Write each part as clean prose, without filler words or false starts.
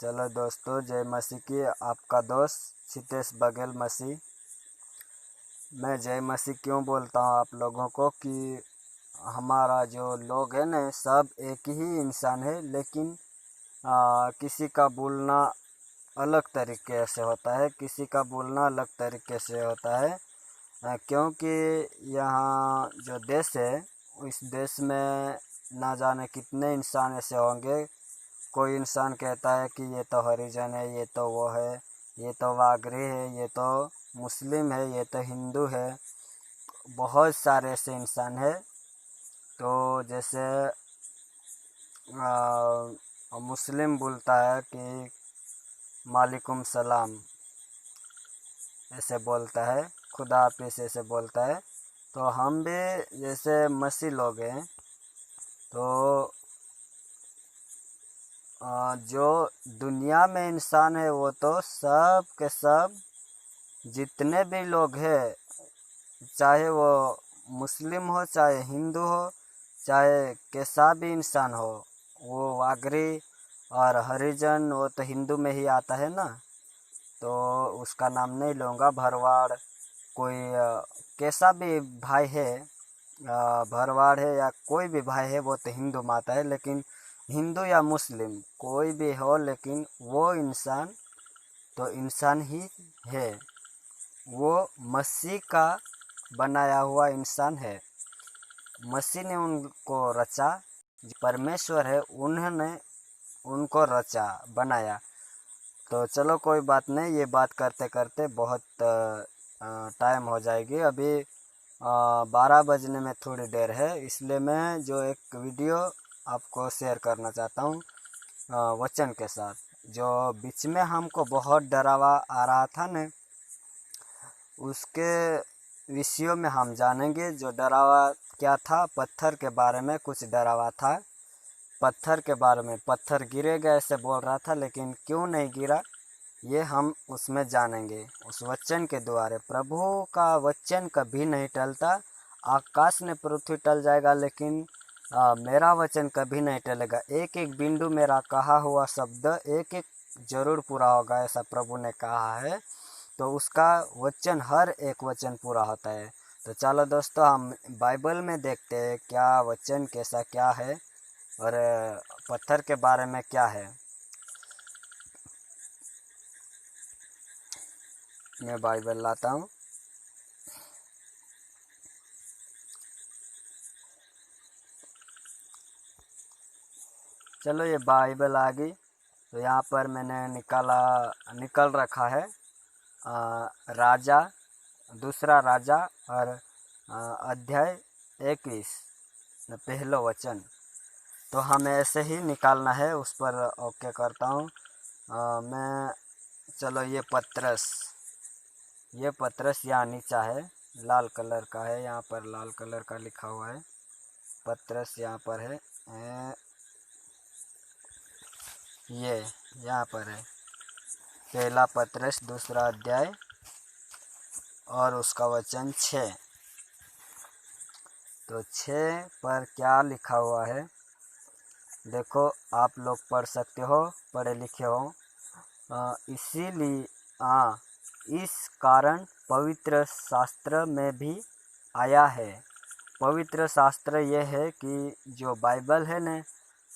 चलो दोस्तों, जय मसीह की। आपका दोस्त सितेश बघेल मसीह। मैं जय मसीह क्यों बोलता हूँ आप लोगों को कि हमारा जो लोग है ना, सब एक ही इंसान है, लेकिन किसी का बोलना अलग तरीके से होता है, किसी का बोलना अलग तरीके से होता है। क्योंकि यहाँ जो देश है, इस देश में ना जाने कितने इंसान ऐसे होंगे। कोई इंसान कहता है कि ये तो हरिजन है, ये तो वो है, ये तो वागरी है, ये तो मुस्लिम है, ये तो हिंदू है। बहुत सारे ऐसे इंसान है। तो जैसे मुस्लिम बोलता है कि मालिकुम सलाम, ऐसे बोलता है, खुदा हाफिज़ ऐसे बोलता है। तो हम भी जैसे मसीह लोग हैं, तो जो दुनिया में इंसान है वो तो सब के सब, जितने भी लोग हैं, चाहे वो मुस्लिम हो, चाहे हिंदू हो, चाहे कैसा भी इंसान हो, वो वागरी और हरिजन, वो तो हिंदू में ही आता है ना। तो उसका नाम नहीं लूँगा। भरवाड़, कोई कैसा भी भाई है, भरवाड़ है या कोई भी भाई है, वो तो हिंदू में आता है। लेकिन हिंदू या मुस्लिम कोई भी हो, लेकिन वो इंसान तो इंसान ही है। वो मसीह का बनाया हुआ इंसान है। मसीह ने उनको रचा, परमेश्वर है, उन्होंने उनको रचा, बनाया। तो चलो कोई बात नहीं, ये बात करते करते बहुत टाइम हो जाएगी। अभी 12 बजने में थोड़ी देर है, इसलिए मैं जो एक वीडियो आपको शेयर करना चाहता हूँ वचन के साथ। जो बीच में हमको बहुत डरावा आ रहा था न, उसके विषयों में हम जानेंगे। जो डरावा क्या था, पत्थर के बारे में कुछ डरावा था। पत्थर के बारे में, पत्थर गिरेगा ऐसे बोल रहा था, लेकिन क्यों नहीं गिरा ये हम उसमें जानेंगे, उस वचन के द्वारा। प्रभु का वचन कभी नहीं टलता। आकाश ने पृथ्वी टल जाएगा, लेकिन मेरा वचन कभी नहीं टलेगा। एक एक बिंदु मेरा कहा हुआ शब्द एक एक जरूर पूरा होगा, ऐसा प्रभु ने कहा है। तो उसका वचन, हर एक वचन पूरा होता है। तो चलो दोस्तों, हम बाइबल में देखते हैं क्या वचन कैसा क्या है और पत्थर के बारे में क्या है। मैं बाइबल लाता हूँ। चलो, ये बाइबल आ गई। तो यहाँ पर मैंने निकल रखा है राजा, दूसरा राजा और अध्याय 21 पहला वचन। तो हमें ऐसे ही निकालना है, उस पर ओके करता हूँ मैं। चलो, ये पत्रस यहाँ नीचा है, लाल कलर का है, यहाँ पर लाल कलर का लिखा हुआ है पत्रस। यहाँ पर है ये, यहाँ पर है पहला पत्रस दूसरा अध्याय और उसका वचन 6। तो 6 पर क्या लिखा हुआ है देखो, आप लोग पढ़ सकते हो, पढ़े लिखे हो। इसीलिए इस कारण पवित्र शास्त्र में भी आया है। पवित्र शास्त्र यह है कि जो बाइबल है न,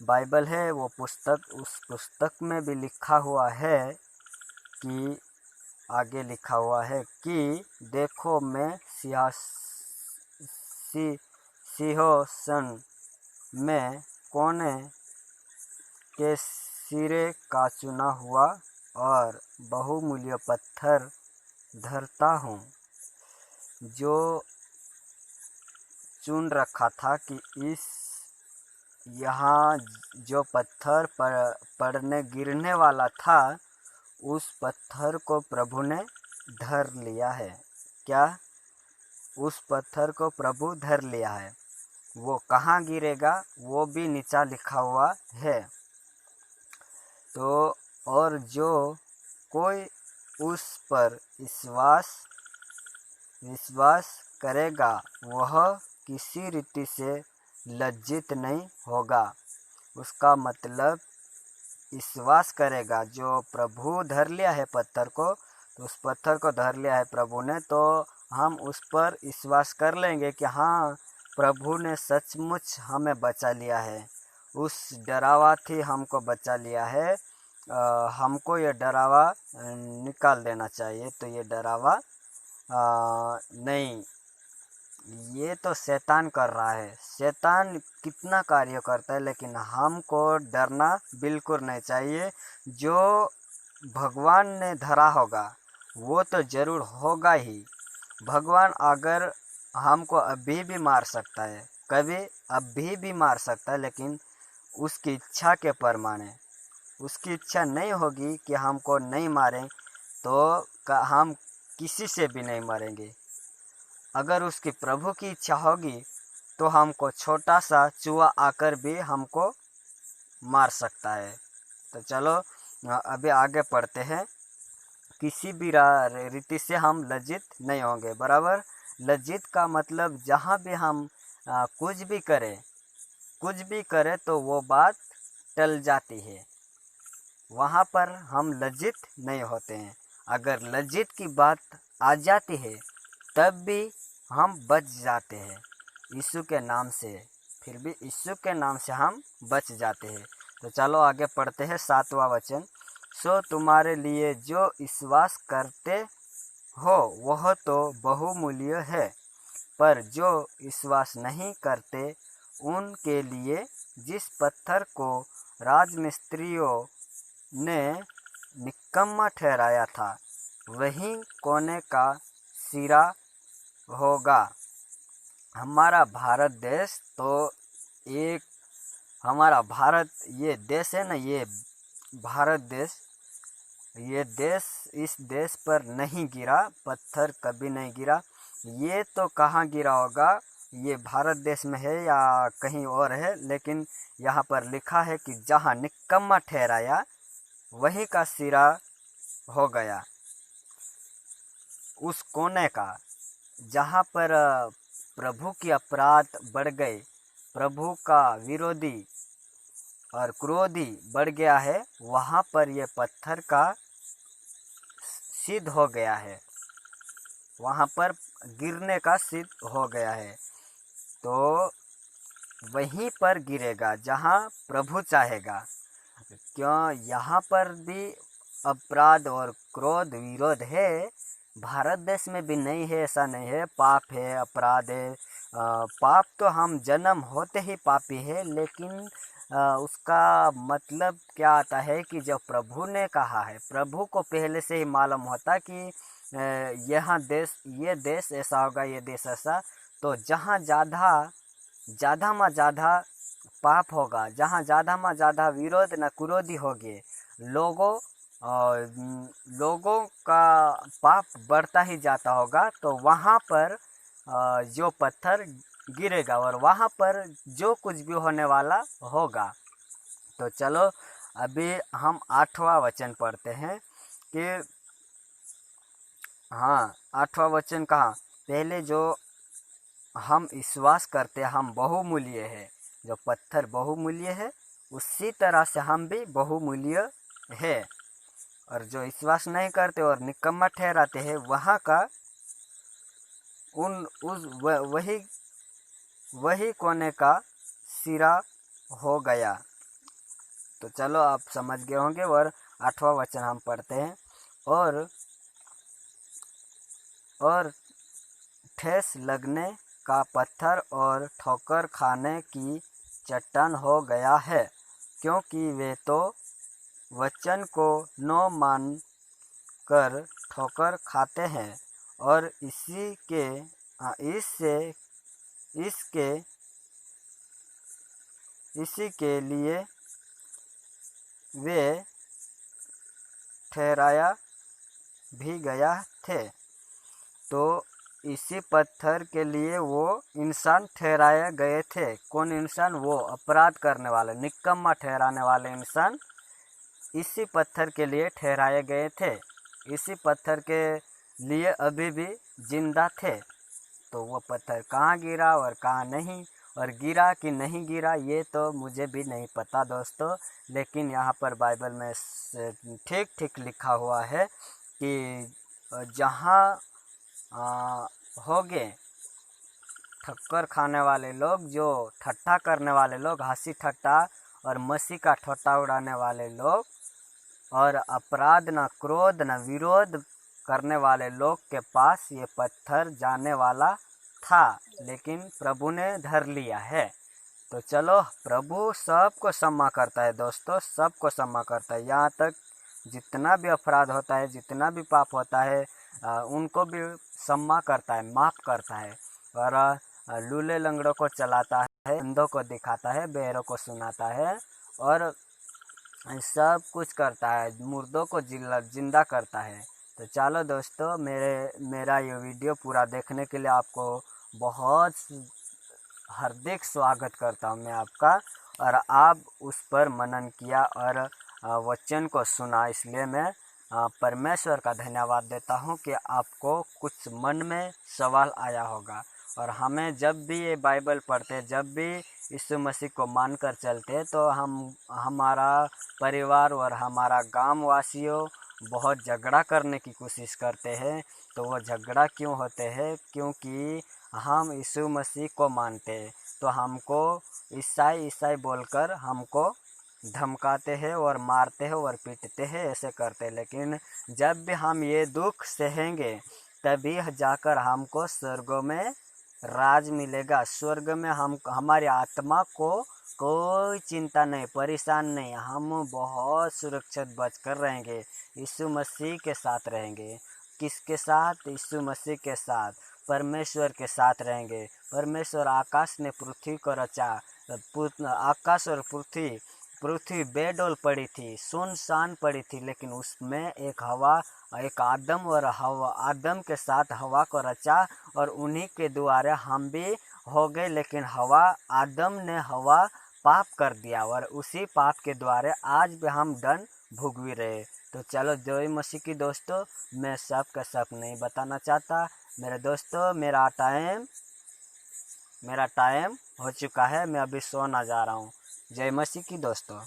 बाइबल है वो पुस्तक, उस पुस्तक में भी लिखा हुआ है कि, आगे लिखा हुआ है कि देखो, मैं सिंहासन में कोने के सिरे का चुना हुआ और बहुमूल्य पत्थर धरता हूँ, जो चुन रखा था कि इस यहाँ जो पत्थर पड़ने गिरने वाला था, उस पत्थर को प्रभु ने धर लिया है। क्या? उस पत्थर को प्रभु धर लिया है। वो कहाँ गिरेगा वो भी नीचा लिखा हुआ है। तो और जो कोई उस पर विश्वास करेगा, वह किसी रीति से लज्जित नहीं होगा। उसका मतलब विश्वास करेगा, जो प्रभु धर लिया है पत्थर को, तो उस पत्थर को धर लिया है प्रभु ने, तो हम उस पर विश्वास कर लेंगे कि हाँ, प्रभु ने सचमुच हमें बचा लिया है, उस डरावा थी हमको बचा लिया है। हमको ये डरावा निकाल देना चाहिए। तो ये डरावा नहीं, ये तो शैतान कर रहा है। शैतान कितना कार्य करता है, लेकिन हमको डरना बिल्कुल नहीं चाहिए। जो भगवान ने धरा होगा वो तो ज़रूर होगा ही। भगवान अगर हमको अभी भी मार सकता है, कभी अभी भी मार सकता है, लेकिन उसकी इच्छा के परमाने, उसकी इच्छा नहीं होगी कि हमको नहीं मारें, तो हम किसी से भी नहीं मरेंगे। अगर उसकी प्रभु की इच्छा होगी तो हमको छोटा सा चूहा आकर भी हमको मार सकता है। तो चलो अभी आगे पढ़ते हैं। किसी भी रीति से हम लज्जित नहीं होंगे। बराबर, लज्जित का मतलब जहाँ भी हम कुछ भी करें तो वो बात टल जाती है, वहाँ पर हम लज्जित नहीं होते हैं। अगर लज्जित की बात आ जाती है तब भी हम बच जाते हैं यीशु के नाम से, फिर भी यीशु के नाम से हम बच जाते हैं। तो चलो आगे पढ़ते हैं 7वां वचन। सो तुम्हारे लिए जो विश्वास करते हो वह तो बहुमूल्य है, पर जो विश्वास नहीं करते उनके लिए जिस पत्थर को राजमिस्त्रियों ने निकम्मा ठहराया था वही कोने का सिरा होगा। हमारा भारत देश तो एक, हमारा भारत ये देश है ना, ये भारत देश, ये देश, इस देश पर नहीं गिरा पत्थर, कभी नहीं गिरा। ये तो कहाँ गिरा होगा, ये भारत देश में है या कहीं और है, लेकिन यहाँ पर लिखा है कि जहाँ निकम्मा ठहराया वही का सिरा हो गया। उस कोने का जहाँ पर प्रभु की अपराध बढ़ गए, प्रभु का विरोधी और क्रोधी बढ़ गया है, वहाँ पर ये पत्थर का सिद्ध हो गया है, वहाँ पर गिरने का सिद्ध हो गया है। तो वहीं पर गिरेगा जहाँ प्रभु चाहेगा। क्यों, यहाँ पर भी अपराध और क्रोध विरोध है, भारत देश में भी नहीं है ऐसा नहीं है। पाप है, अपराध है। पाप तो हम जन्म होते ही पापी है, लेकिन उसका मतलब क्या आता है कि जब प्रभु ने कहा है, प्रभु को पहले से ही मालूम होता कि यहाँ देश, ये देश ऐसा होगा, ये देश ऐसा। तो जहाँ ज़्यादा में ज़्यादा पाप होगा, जहाँ ज़्यादा में ज़्यादा विरोध न कुरोधी होगी, लोगों का पाप बढ़ता ही जाता होगा, तो वहाँ पर जो पत्थर गिरेगा और वहाँ पर जो कुछ भी होने वाला होगा। तो चलो अभी हम 8वां वचन पढ़ते हैं कि हाँ, 8वां वचन कहाँ, पहले जो हम विश्वास करते हम बहुमूल्य है, जो पत्थर बहुमूल्य है उसी तरह से हम भी बहुमूल्य है। और जो विश्वास नहीं करते और निकम्मा ठहराते हैं वहाँ का वही कोने का सिरा हो गया। तो चलो आप समझ गए होंगे। और 8वां वचन हम पढ़ते हैं। और ठेस लगने का पत्थर और ठोकर खाने की चट्टान हो गया है, क्योंकि वे तो वचन को न मान कर ठोकर खाते हैं, और इसी के लिए वे ठहराया भी गया थे। तो इसी पत्थर के लिए वो इंसान ठहराए गए थे। कौन इंसान? वो अपराध करने वाले, निकम्मा ठहराने वाले इंसान इसी पत्थर के लिए ठहराए गए थे, इसी पत्थर के लिए अभी भी जिंदा थे। तो वो पत्थर कहाँ गिरा और कहाँ नहीं, और गिरा कि नहीं गिरा ये तो मुझे भी नहीं पता दोस्तों, लेकिन यहाँ पर बाइबल में ठीक ठीक लिखा हुआ है कि जहाँ होंगे ठक्कर खाने वाले लोग, जो ठट्ठा करने वाले लोग, हंसी ठट्ठा और मसीह का ठट्ठा उड़ाने वाले लोग, और अपराध न क्रोध न विरोध करने वाले लोग के पास ये पत्थर जाने वाला था, लेकिन प्रभु ने धर लिया है। तो चलो, प्रभु सबको क्षमा करता है दोस्तों, सबको क्षमा करता है। यहाँ तक जितना भी अपराध होता है, जितना भी पाप होता है, उनको भी क्षमा करता है, माफ़ करता है। और लूले लंगड़ों को चलाता है, अंधों को दिखाता है, बहरों को सुनाता है, और सब कुछ करता है, मुर्दों को जिंदा करता है। तो चलो दोस्तों, मेरा ये वीडियो पूरा देखने के लिए आपको बहुत हार्दिक स्वागत करता हूँ मैं आपका। और आप उस पर मनन किया और वचन को सुना, इसलिए मैं परमेश्वर का धन्यवाद देता हूँ कि आपको कुछ मन में सवाल आया होगा। और हमें जब भी ये बाइबल पढ़ते, जब भी यीशु मसीह को मानकर चलते, तो हमारा परिवार और हमारा गांव वासियों बहुत झगड़ा करने की कोशिश करते हैं। तो वो झगड़ा क्यों होते हैं? क्योंकि हम यीशु मसीह को मानते हैं, तो हमको ईसाई ईसाई बोलकर हमको धमकाते हैं और मारते हैं और पीटते हैं, ऐसे करते हैं। लेकिन जब भी हम ये दुख सहेंगे, तभी जाकर हमको स्वर्ग में राज मिलेगा। स्वर्ग में हमारी आत्मा को कोई चिंता नहीं, परेशान नहीं, हम बहुत सुरक्षित बचकर रहेंगे, यीशु मसीह के साथ रहेंगे। किसके साथ? यीशु मसीह के साथ, परमेश्वर के साथ रहेंगे। परमेश्वर आकाश ने पृथ्वी को रचा, आकाश और पृथ्वी बेडौल पड़ी थी, सुनसान पड़ी थी, लेकिन उसमें एक आदम और हवा, आदम के साथ हवा को रचा, और उन्हीं के द्वारा हम भी हो गए। लेकिन आदम ने हवा पाप कर दिया, और उसी पाप के द्वारा आज भी हम दंड भुगवी रहे। तो चलो जय मसीह की दोस्तों, मैं सब का सब नहीं बताना चाहता मेरे दोस्तों, मेरा टाइम हो चुका है, मैं अभी सोना जा रहा हूँ। जय मसीह की दोस्तों।